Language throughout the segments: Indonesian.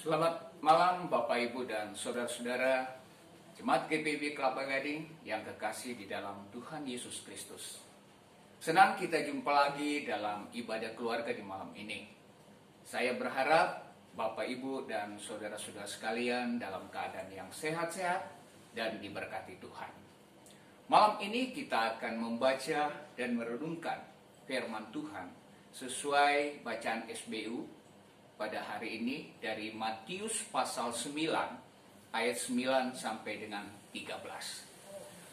Selamat malam Bapak Ibu dan Saudara-saudara Jemaat GPIB Kelapa Gading yang kekasih di dalam Tuhan Yesus Kristus. Senang kita jumpa lagi dalam ibadah keluarga di malam ini. Saya berharap Bapak Ibu dan Saudara-saudara sekalian dalam keadaan yang sehat-sehat dan diberkati Tuhan. Malam ini kita akan membaca dan merenungkan firman Tuhan sesuai bacaan SBU pada hari ini dari Matius pasal 9 ayat 9 sampai dengan 13.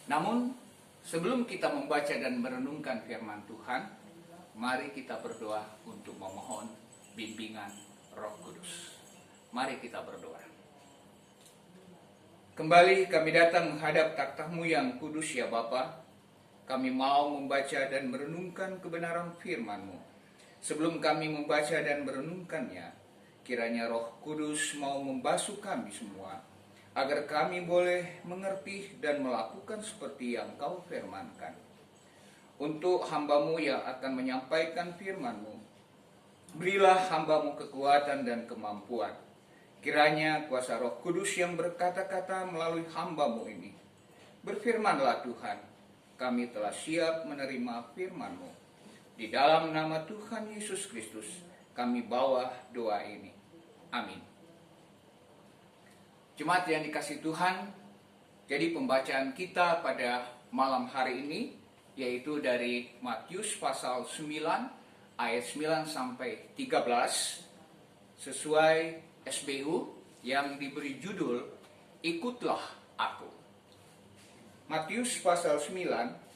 Namun sebelum kita membaca dan merenungkan firman Tuhan, mari kita berdoa untuk memohon bimbingan Roh Kudus. Mari kita berdoa. Kembali kami datang menghadap takhta-Mu yang kudus ya Bapa. Kami mau membaca dan merenungkan kebenaran firman-Mu. Sebelum kami membaca dan merenungkannya, kiranya Roh Kudus mau membasuh kami semua, agar kami boleh mengerti dan melakukan seperti yang Kau firmankan. Untuk hamba-Mu yang akan menyampaikan firman-Mu, berilah hamba-Mu kekuatan dan kemampuan. Kiranya kuasa Roh Kudus yang berkata-kata melalui hamba-Mu ini. Berfirmanlah Tuhan, kami telah siap menerima firman-Mu. Di dalam nama Tuhan Yesus Kristus, kami bawa doa ini. Amin. Jemaat yang dikasihi Tuhan, jadi pembacaan kita pada malam hari ini, yaitu dari Matius pasal 9, ayat 9 sampai 13, sesuai SBU yang diberi judul, Ikutlah Aku. Matius pasal 9,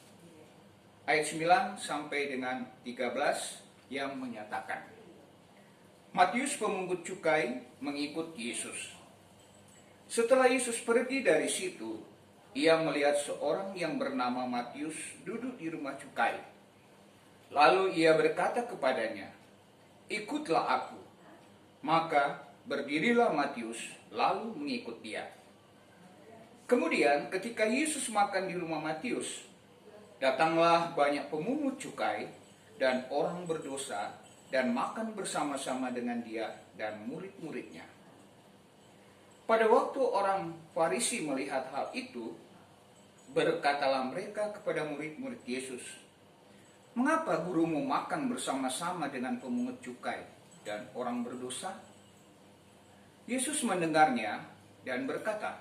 ayat 9 sampai dengan 13 yang menyatakan, Matius pemungut cukai mengikut Yesus. Setelah Yesus pergi dari situ, ia melihat seorang yang bernama Matius duduk di rumah cukai. Lalu ia berkata kepadanya, ikutlah aku. Maka berdirilah Matius lalu mengikut dia. Kemudian ketika Yesus makan di rumah Matius, datanglah banyak pemungut cukai dan orang berdosa dan makan bersama-sama dengan dia dan murid-muridnya. Pada waktu orang Farisi melihat hal itu, berkatalah mereka kepada murid-murid Yesus, mengapa gurumu makan bersama-sama dengan pemungut cukai dan orang berdosa? Yesus mendengarnya dan berkata,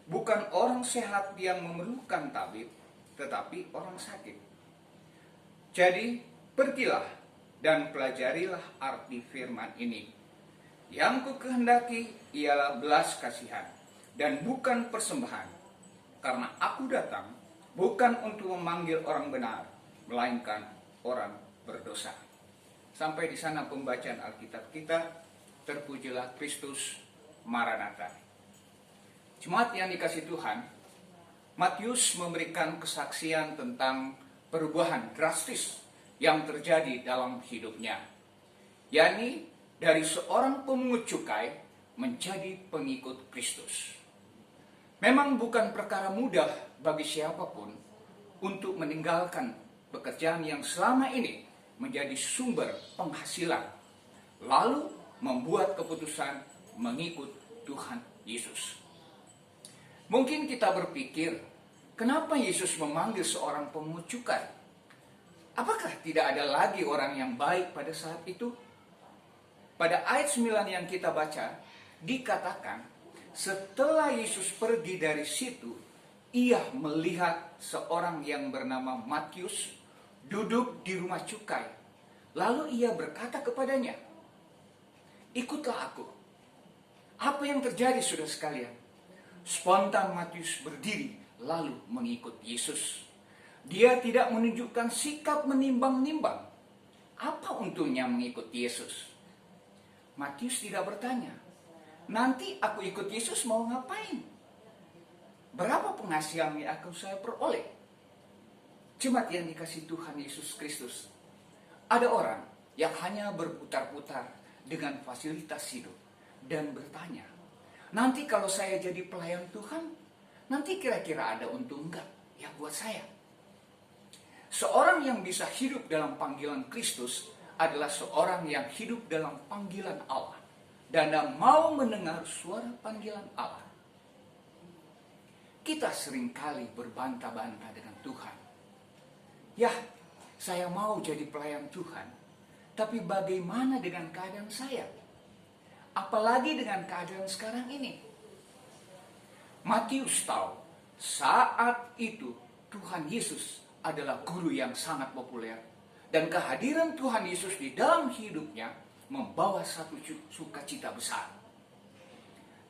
bukan orang sehat yang memerlukan tabib, tetapi orang sakit. Jadi pergilah dan pelajarilah arti firman ini. Yang kukehendaki ialah belas kasihan dan bukan persembahan. Karena aku datang bukan untuk memanggil orang benar, melainkan orang berdosa. Sampai di sana pembacaan Alkitab kita. Terpujilah Kristus, Maranatha. Jemaat yang dikasihi Tuhan, Matius memberikan kesaksian tentang perubahan drastis yang terjadi dalam hidupnya, yakni dari seorang pemungut cukai menjadi pengikut Kristus. Memang bukan perkara mudah bagi siapapun untuk meninggalkan pekerjaan yang selama ini menjadi sumber penghasilan, lalu membuat keputusan mengikut Tuhan Yesus. Mungkin kita berpikir, kenapa Yesus memanggil seorang pemungut cukai? Apakah tidak ada lagi orang yang baik pada saat itu? Pada ayat 9 yang kita baca, dikatakan, setelah Yesus pergi dari situ, ia melihat seorang yang bernama Matius duduk di rumah cukai. Lalu ia berkata kepadanya, ikutlah aku. Apa yang terjadi saudara sekalian? Spontan Matius berdiri lalu mengikut Yesus. Dia tidak menunjukkan sikap menimbang-nimbang. Apa untungnya mengikut Yesus? Matius tidak bertanya, nanti aku ikut Yesus mau ngapain? Berapa penghasilan yang akan saya peroleh? Jemaat yang dikasihi Tuhan Yesus Kristus, ada orang yang hanya berputar-putar dengan fasilitas hidup dan bertanya, nanti kalau saya jadi pelayan Tuhan, nanti kira-kira ada untung enggak ya buat saya? Seorang yang bisa hidup dalam panggilan Kristus adalah seorang yang hidup dalam panggilan Allah. dan mau mendengar suara panggilan Allah. Kita seringkali berbantah-bantah dengan Tuhan. Ya, saya mau jadi pelayan Tuhan, tapi bagaimana dengan keadaan saya? Apalagi dengan keadaan sekarang ini. Matius tahu, saat itu Tuhan Yesus adalah guru yang sangat populer. Dan kehadiran Tuhan Yesus di dalam hidupnya membawa satu sukacita besar.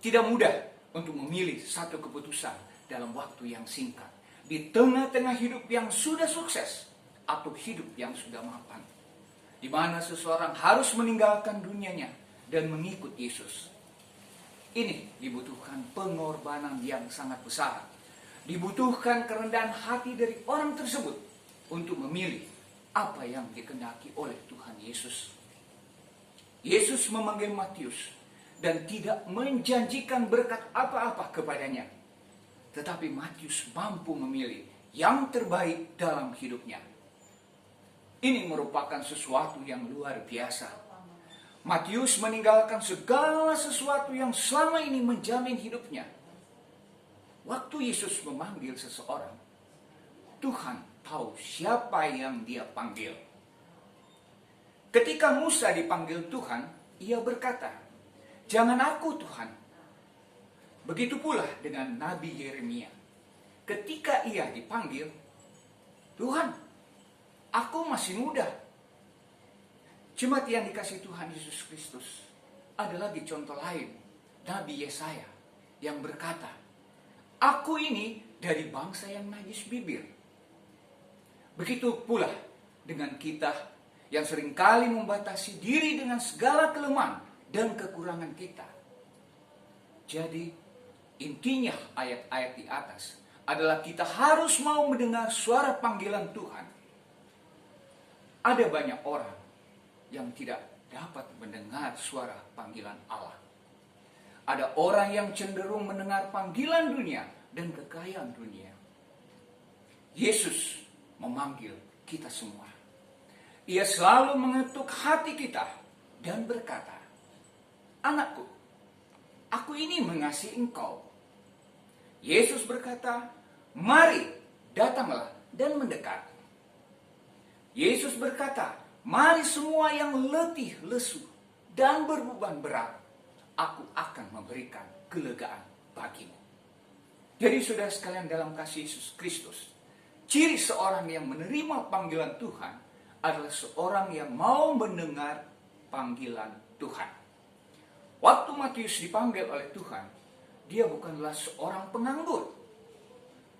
Tidak mudah untuk memilih satu keputusan dalam waktu yang singkat. Di tengah-tengah hidup yang sudah sukses atau hidup yang sudah mapan. Di mana seseorang harus meninggalkan dunianya dan mengikut Yesus. Ini dibutuhkan pengorbanan yang sangat besar. Dibutuhkan kerendahan hati dari orang tersebut untuk memilih apa yang dikehendaki oleh Tuhan Yesus. Yesus memanggil Matius dan tidak menjanjikan berkat apa-apa kepadanya. Tetapi Matius mampu memilih yang terbaik dalam hidupnya. Ini merupakan sesuatu yang luar biasa. Matius meninggalkan segala sesuatu yang selama ini menjamin hidupnya. Waktu Yesus memanggil seseorang, Tuhan tahu siapa yang dia panggil. Ketika Musa dipanggil Tuhan, ia berkata, "Jangan aku Tuhan." Begitu pula dengan Nabi Yeremia. Ketika ia dipanggil, "Tuhan, aku masih muda." Jemaat yang dikasihi Tuhan Yesus Kristus, ada lagi contoh lain, Nabi Yesaya yang berkata, "Aku ini dari bangsa yang najis bibir." Begitu pula dengan kita yang seringkali membatasi diri dengan segala kelemahan dan kekurangan kita. Jadi intinya ayat-ayat di atas adalah kita harus mau mendengar suara panggilan Tuhan. Ada banyak orang yang tidak dapat mendengar suara panggilan Allah. Ada orang yang cenderung mendengar panggilan dunia dan kekayaan dunia. Yesus memanggil kita semua. Ia selalu mengetuk hati kita dan berkata, "Anakku, aku ini mengasihi engkau." Yesus berkata, "Mari, datanglah dan mendekat." Yesus berkata, "Mari semua yang letih, lesu, dan berbeban berat, aku akan memberikan kelegaan bagimu." Jadi saudara sekalian dalam kasih Yesus Kristus, ciri seorang yang menerima panggilan Tuhan adalah seorang yang mau mendengar panggilan Tuhan. Waktu Matius dipanggil oleh Tuhan, dia bukanlah seorang penganggur.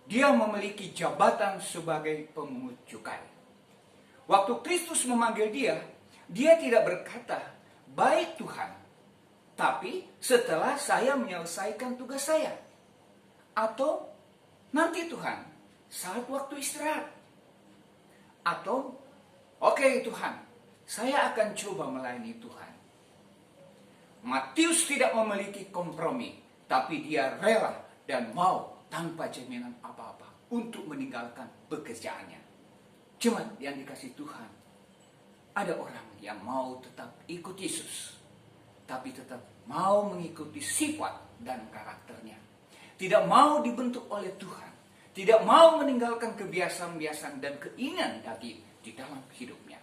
Dia memiliki jabatan sebagai pemungut cukai. Waktu Kristus memanggil dia, dia tidak berkata, "Baik Tuhan, tapi setelah saya menyelesaikan tugas saya." Atau, "Nanti Tuhan, saat waktu istirahat." Atau, "Oke Tuhan, saya akan coba melayani Tuhan." Matius tidak memiliki kompromi, tapi dia rela dan mau tanpa jaminan apa-apa untuk meninggalkan pekerjaannya. Jemaat yang dikasihi Tuhan, ada orang yang mau tetap ikut Yesus, tapi tetap mau mengikuti sifat dan karakternya. Tidak mau dibentuk oleh Tuhan, tidak mau meninggalkan kebiasaan-kebiasaan dan keinginan daging di dalam hidupnya.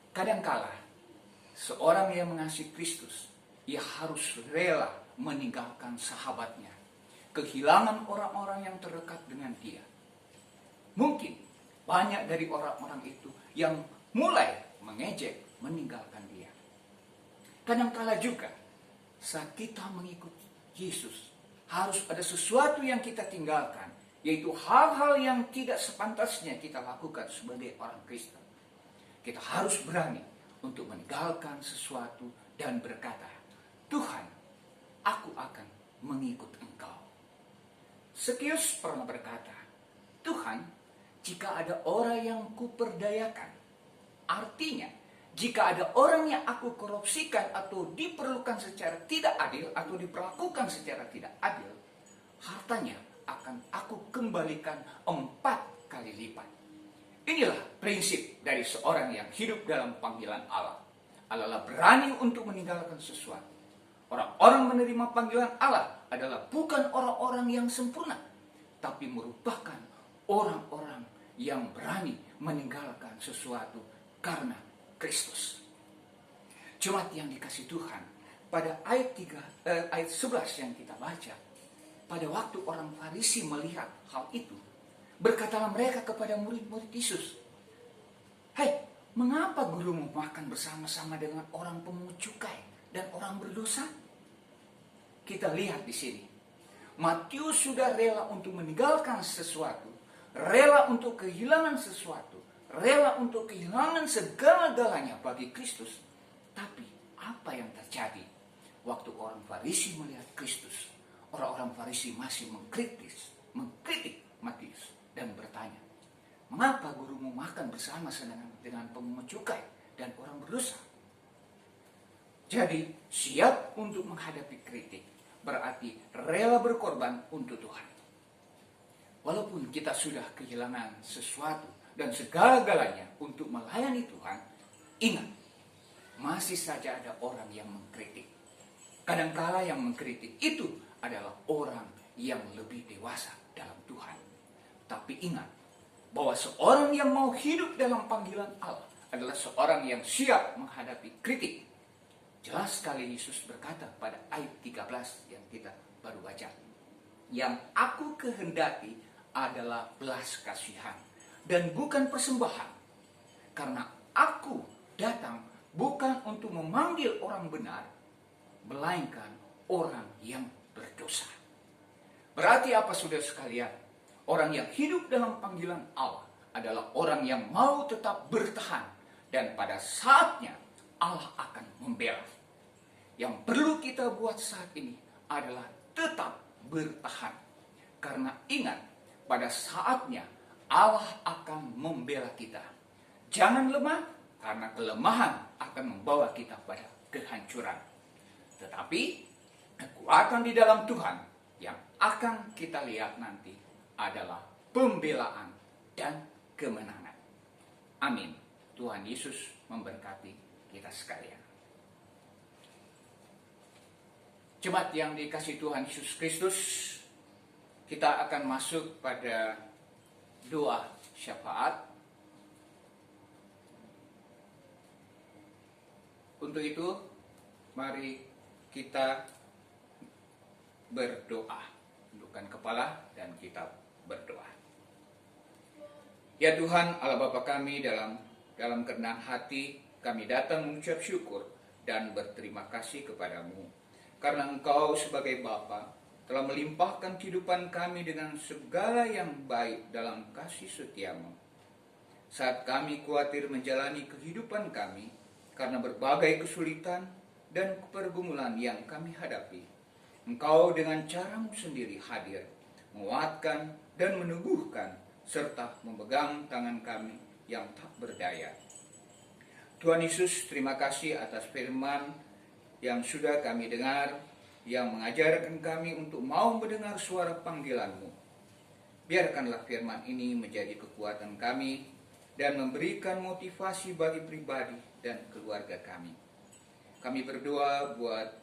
Kadangkala seorang yang mengasihi Kristus, ia harus rela meninggalkan sahabatnya, kehilangan orang-orang yang terdekat dengan dia. Mungkin banyak dari orang-orang itu yang mulai mengejek, meninggalkan dia. Kadangkala juga saat kita mengikut Yesus, harus ada sesuatu yang kita tinggalkan, yaitu hal-hal yang tidak sepantasnya kita lakukan sebagai orang Kristen. Kita harus berani untuk meninggalkan sesuatu dan berkata, "Tuhan, aku akan mengikut Engkau." Zekius pernah berkata, "Tuhan, jika ada orang yang kuperdayakan," artinya jika ada orang yang aku korupsikan atau diperlukan secara tidak adil atau diperlakukan secara tidak adil, hartanya akan aku kembalikan 4 kali lipat. Inilah prinsip dari seorang yang hidup dalam panggilan Allah. adalah berani untuk meninggalkan sesuatu. Orang-orang menerima panggilan Allah adalah bukan orang-orang yang sempurna, tapi merupakan orang-orang yang berani meninggalkan sesuatu karena Kristus. Jemaat yang dikasih Tuhan, pada ayat 11 yang kita baca, pada waktu orang Farisi melihat hal itu, berkatalah mereka kepada murid-murid Yesus, "Hei, mengapa gurumu makan bersama-sama dengan orang pemungut cukai dan orang berdosa?" Kita lihat di sini, Matius sudah rela untuk meninggalkan sesuatu, rela untuk kehilangan sesuatu, rela untuk kehilangan segala-galanya bagi Kristus. Tapi apa yang terjadi waktu orang Farisi melihat Kristus? Orang-orang Farisi masih mengkritik Matius dan bertanya, "Mengapa gurumu makan bersama dengan pemungut cukai dan orang berdosa?" Jadi siap untuk menghadapi kritik berarti rela berkorban untuk Tuhan. Walaupun kita sudah kehilangan sesuatu dan segala-galanya untuk melayani Tuhan, ingat, masih saja ada orang yang mengkritik. Kadangkala yang mengkritik itu adalah orang yang lebih dewasa dalam Tuhan. Tapi ingat, bahwa seorang yang mau hidup dalam panggilan Allah adalah seorang yang siap menghadapi kritik. Jelas sekali Yesus berkata pada ayat 13 yang kita baru baca, "Yang aku kehendaki adalah belas kasihan dan bukan persembahan. Karena aku datang bukan untuk memanggil orang benar, melainkan orang yang berdosa." Berarti apa saudara sekalian? Orang yang hidup dalam panggilan Allah adalah orang yang mau tetap bertahan, dan pada saatnya Allah akan membela. Yang perlu kita buat saat ini adalah tetap bertahan. Karena ingat, pada saatnya Allah akan membela kita. Jangan lemah, karena kelemahan akan membawa kita pada kehancuran. Tetapi kekuatan di dalam Tuhan yang akan kita lihat nanti adalah pembelaan dan kemenangan. Amin. Tuhan Yesus memberkati kita sekalian. Jemaat yang dikasihi Tuhan Yesus Kristus, kita akan masuk pada doa syafaat. Untuk itu, mari kita berdoa. Tundukkan kepala dan kita berdoa. Ya Tuhan, Allah Bapa kami, dalam kerendahan hati kami datang mengucap syukur dan berterima kasih kepadamu. Karena Engkau sebagai Bapa telah melimpahkan kehidupan kami dengan segala yang baik dalam kasih setiamu. Saat kami khawatir menjalani kehidupan kami karena berbagai kesulitan dan pergumulan yang kami hadapi, Engkau dengan caramu sendiri hadir, menguatkan dan meneguhkan, serta memegang tangan kami yang tak berdaya. Tuhan Yesus, terima kasih atas firman yang sudah kami dengar, yang mengajarkan kami untuk mau mendengar suara panggilan-Mu. Biarkanlah firman ini menjadi kekuatan kami dan memberikan motivasi bagi pribadi dan keluarga kami. Kami berdoa buat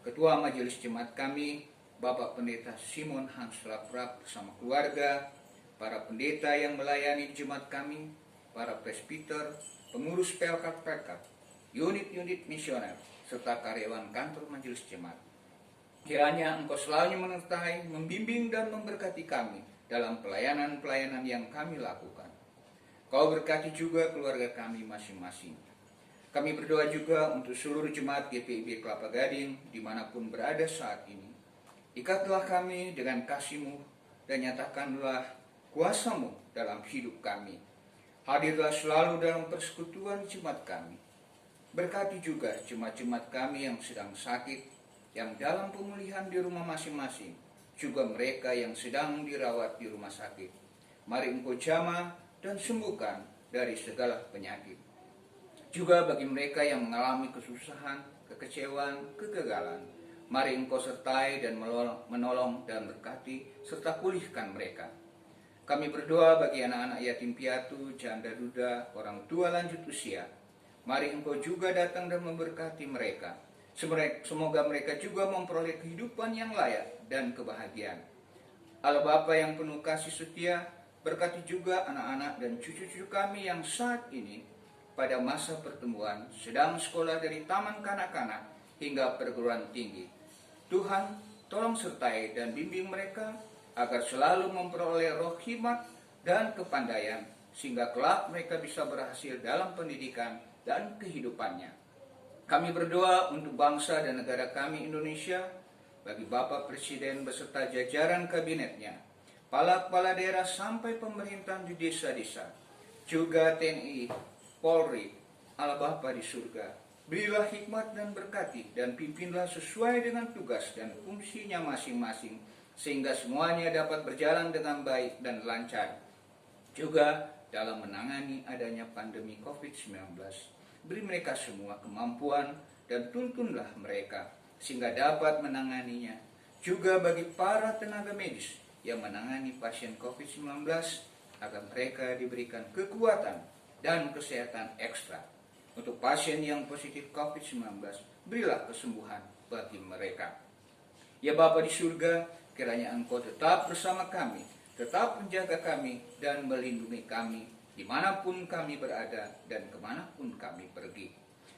Ketua Majelis Jemaat kami, Bapak Pendeta Simon Hans Laprap bersama keluarga, para pendeta yang melayani jemaat kami, para presbiter, pengurus PLK, unit-unit misioner, serta karyawan kantor Majelis Jemaat. Kiranya Engkau selalu menyertai, membimbing dan memberkati kami dalam pelayanan-pelayanan yang kami lakukan. Kau berkati juga keluarga kami masing-masing. Kami berdoa juga untuk seluruh jemaat GPIB Kelapa Gading dimanapun berada saat ini. Ikatlah kami dengan kasih-Mu dan nyatakanlah kuasa-Mu dalam hidup kami. Hadirlah selalu dalam persekutuan jemaat kami. Berkati juga jemaat-jemaat kami yang sedang sakit, yang dalam pemulihan di rumah masing-masing, juga mereka yang sedang dirawat di rumah sakit. Mari Engkau jamah dan sembuhkan dari segala penyakit. Juga bagi mereka yang mengalami kesusahan, kekecewaan, kegagalan, mari Engkau sertai dan menolong dan berkati, serta pulihkan mereka. Kami berdoa bagi anak-anak yatim piatu, janda duda, orang tua lanjut usia. Mari Engkau juga datang dan memberkati mereka. Semoga mereka juga memperoleh kehidupan yang layak dan kebahagiaan. Allah Bapa yang penuh kasih setia, berkati juga anak-anak dan cucu-cucu kami yang saat ini pada masa pertumbuhan sedang sekolah dari taman kanak-kanak hingga perguruan tinggi. Tuhan, tolong sertai dan bimbing mereka agar selalu memperoleh roh hikmat dan kepandaian, sehingga kelak mereka bisa berhasil dalam pendidikan dan kehidupannya. Kami berdoa untuk bangsa dan negara kami Indonesia, bagi Bapak Presiden beserta jajaran kabinetnya, kepala-kepala daerah sampai pemerintahan di desa-desa, juga TNI, Polri, Allah Bapa di surga, berilah hikmat dan berkati dan pimpinlah sesuai dengan tugas dan fungsinya masing-masing, sehingga semuanya dapat berjalan dengan baik dan lancar. Juga dalam menangani adanya pandemi COVID-19, beri mereka semua kemampuan dan tuntunlah mereka sehingga dapat menanganinya. Juga bagi para tenaga medis yang menangani pasien COVID-19, agar mereka diberikan kekuatan dan kesehatan ekstra. Untuk pasien yang positif COVID-19, berilah kesembuhan bagi mereka. Ya Bapa di surga, kiranya Engkau tetap bersama kami, tetap menjaga kami dan melindungi kami dimanapun kami berada dan kemanapun kami pergi.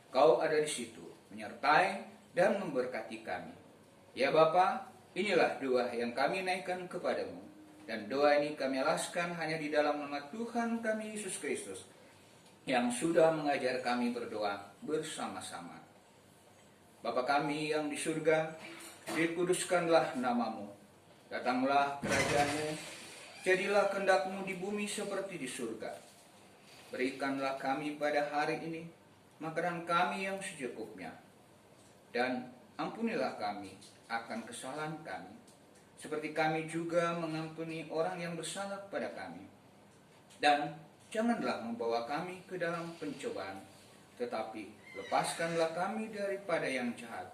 Kau ada di situ, menyertai dan memberkati kami. Ya Bapa, inilah doa yang kami naikkan kepadamu, dan doa ini kami alaskan hanya di dalam nama Tuhan kami Yesus Kristus, yang sudah mengajar kami berdoa bersama-sama. Bapa kami yang di surga, dikuduskanlah namamu, datanglah kerajaan-Mu, jadilah kehendak-Mu di bumi seperti di surga. Berikanlah kami pada hari ini makanan kami yang secukupnya, dan ampunilah kami akan kesalahan kami, seperti kami juga mengampuni orang yang bersalah pada kami. Dan janganlah membawa kami ke dalam pencobaan, tetapi lepaskanlah kami daripada yang jahat.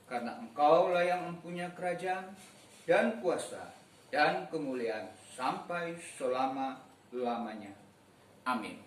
Karena Engkaulah yang mempunyai kerajaan dan kuasa dan kemuliaan sampai selama-lamanya. Amin.